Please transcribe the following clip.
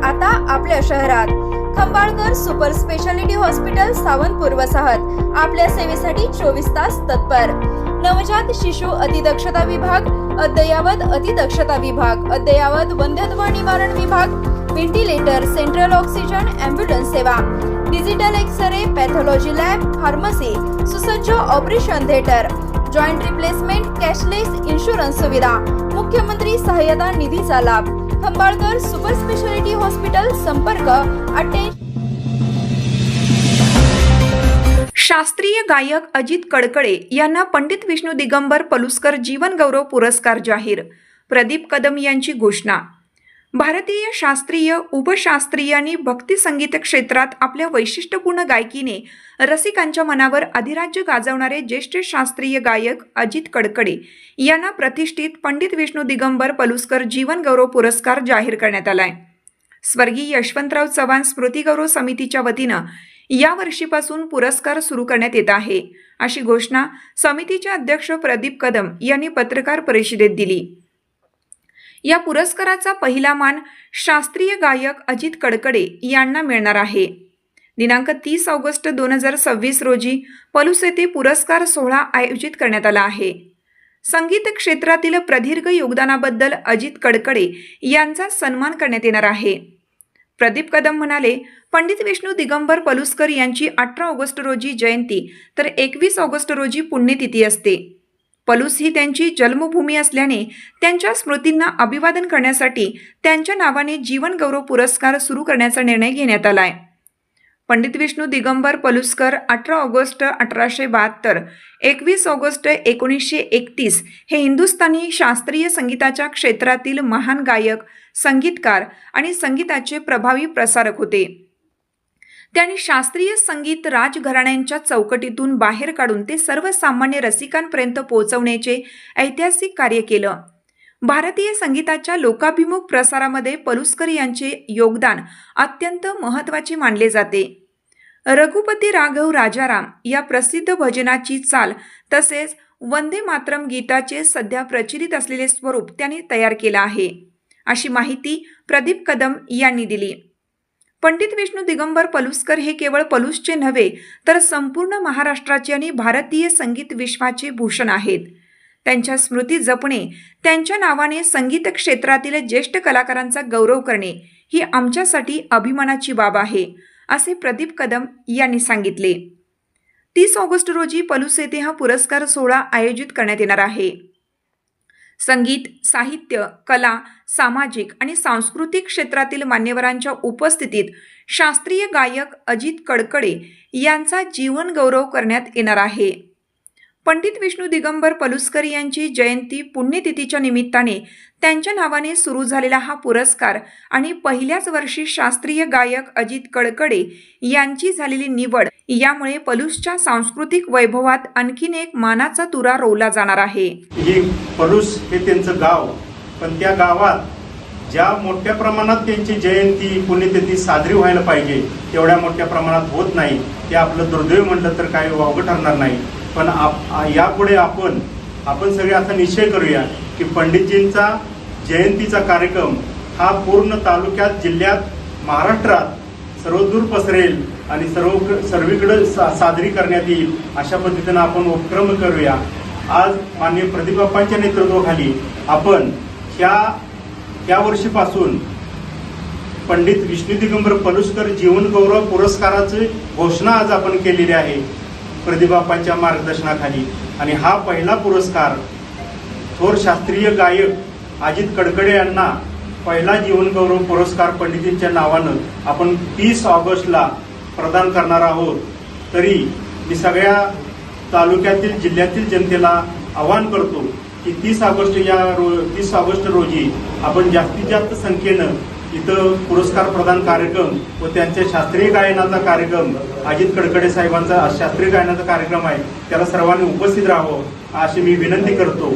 आता आपल्या शहरात Khambalkar super speciality hospital Sawantpur वसाहत आपल्या सेवेसाठी 24 तास तत्पर। नवजात शिशु अतिदक्षता विभाग, अद्ययावत अतिदक्षता विभाग, अद्ययावत वंध्यत्व निवारण विभाग, व्हेंटिलेटर, सेंट्रल ऑक्सिजन, ॲम्ब्युलन्स सेवा, digital X ray, pathology lab, pharmacy, सुसज्ज operation theatre, joint replacement, cashless insurance सुविधा, मुख्यमंत्री सहाय्यता निधीचा लाभ। खंबाळकर सुपर स्पेशालिटी हॉस्पिटल, संपर्क 88। शास्त्रीय गायक अजित कडकडे यांना पंडित विष्णू दिगंबर पलुस्कर जीवन गौरव पुरस्कार जाहीर। प्रदीप कदम यांची घोषणा। भारतीय शास्त्रीय, उपशास्त्रीय आणि भक्ती संगीत क्षेत्रात आपल्या वैशिष्ट्यपूर्ण गायकीने रसिकांच्या मनावर अधिराज्य गाजवणारे ज्येष्ठ शास्त्रीय गायक अजित कडकडे यांना प्रतिष्ठित पंडित विष्णू दिगंबर पलुस्कर जीवन गौरव पुरस्कार जाहीर करण्यात आलाय। स्वर्गीय यशवंतराव चव्हाण स्मृती गौरव समितीच्या वतीनं या वर्षीपासून पुरस्कार सुरू करण्यात येत आहे, अशी घोषणा समितीचे अध्यक्ष प्रदीप कदम यांनी पत्रकार परिषदेत दिली। या पुरस्काराचा पहिला मान शास्त्रीय गायक अजित कडकडे यांना मिळणार आहे। दिनांक 30 ऑगस्ट 2026 रोजी पलूस येथे पुरस्कार सोहळा आयोजित करण्यात आला आहे। संगीत क्षेत्रातील प्रदीर्घ योगदानाबद्दल अजित कडकडे यांचा सन्मान करण्यात येणार आहे। प्रदीप कदम म्हणाले, पंडित विष्णू दिगंबर पलुस्कर यांची 18 ऑगस्ट रोजी जयंती तर 21 ऑगस्ट रोजी पुण्यतिथी असते। पलूस ही त्यांची जन्मभूमी असल्याने त्यांच्या स्मृतींना अभिवादन करण्यासाठी त्यांच्या नावाने जीवन गौरव पुरस्कार सुरू करण्याचा निर्णय घेण्यात आलाय। पंडित विष्णू दिगंबर पलुस्कर 18 ऑगस्ट 1872, 21 ऑगस्ट 1931 हे हिंदुस्थानी शास्त्रीय संगीताच्या क्षेत्रातील महान गायक, संगीतकार आणि संगीताचे प्रभावी प्रसारक होते। त्यांनी शास्त्रीय संगीत राजघराण्यांच्या चौकटीतून बाहेर काढून ते सर्वसामान्य रसिकांपर्यंत पोहोचवण्याचे ऐतिहासिक कार्य केलं। भारतीय संगीताच्या लोकाभिमुख प्रसारामध्ये पलुस्कर यांचे योगदान अत्यंत महत्त्वाचे मानले जाते। रघुपती राघव राजाराम या प्रसिद्ध भजनाची चाल तसेच वंदे मातरम गीताचे सध्या प्रचलित असलेले स्वरूप त्यांनी तयार केलं आहे, अशी माहिती प्रदीप कदम यांनी दिली। पंडित विष्णू दिगंबर पलुस्कर हे केवळ पलूसचे नव्हे तर संपूर्ण महाराष्ट्राचे आणि भारतीय संगीत विश्वाचे भूषण आहेत। त्यांच्या स्मृती जपणे, त्यांच्या नावाने संगीत क्षेत्रातील ज्येष्ठ कलाकारांचा गौरव करणे ही आमच्यासाठी अभिमानाची बाब आहे, असे प्रदीप कदम यांनी सांगितले। 30 ऑगस्ट रोजी पलूस येथे हा पुरस्कार सोहळा आयोजित करण्यात येणार आहे। संगीत, साहित्य, कला, सामाजिक आणि सांस्कृतिक क्षेत्रातील मान्यवरांच्या उपस्थितीत शास्त्रीय गायक अजित कडकडे यांचा जीवन गौरव करण्यात येणार आहे। पंडित विष्णू दिगंबर पलुस्कर यांची जयंती पुण्यतिथीच्या निमित्ताने त्यांच्या नावाने सुरू झालेला हा पुरस्कार आणि पहिल्याच वर्षी शास्त्रीय गायक अजित कडकडे यांची झालेली निवड यामुळे पलूसच्या सांस्कृतिक वैभवात आणखीन एक मानाचा तुरा रोवला जाणार आहे। पलूस हे त्यांचं गाव, पण त्या गावात ज्या मोठ्या प्रमाणात त्यांची जयंती पुण्यतिथी साजरी व्हायला पाहिजे तेवढ्या मोठ्या प्रमाणात होत नाही। ते आपलं दुर्दैव म्हटलं तर काही वावगं ठरणार नाही। पण यापुढे आपण सगळे असा निश्चय करूया की पंडितजींचा जयंतीचा कार्यक्रम हा पूर्ण तालुक्यात, जिल्ह्यात, महाराष्ट्रात सर्वदूर पसरेल आणि सर्वीकडे साजरी करण्यात येईल, अशा पद्धतीनं आपण उपक्रम करूया। आज माननीय प्रदीप बाप्पांच्या नेतृत्वाखाली आपण या वर्षीपासून पंडित विष्णू दिगंबर पलुस्कर जीवन गौरव पुरस्काराची घोषणा आज आपण केलेली आहे प्रदीप बाप्पांच्या मार्गदर्शनाखाली। आणि हा पहिला पुरस्कार थोर शास्त्रीय गायक अजित कडकडे यांना पहिला जीवन गौरव पुरस्कार पंडितींच्या नावानं आपण 30 ऑगस्टला प्रदान करणार आहोत। तरी मी सगळ्या तालुक्यातील, जिल्ह्यातील जनतेला आवाहन करतो की 30 ऑगस्ट रोजी आपण जास्तीत जास्त संख्येनं इथं पुरस्कार प्रदान कार्यक्रम व त्यांच्या शास्त्रीय गायनाचा कार्यक्रम, अजित कडकडे साहेबांचा शास्त्रीय गायनाचा कार्यक्रम आहे, त्याला सर्वांनी उपस्थित राहावं अशी मी विनंती करतो।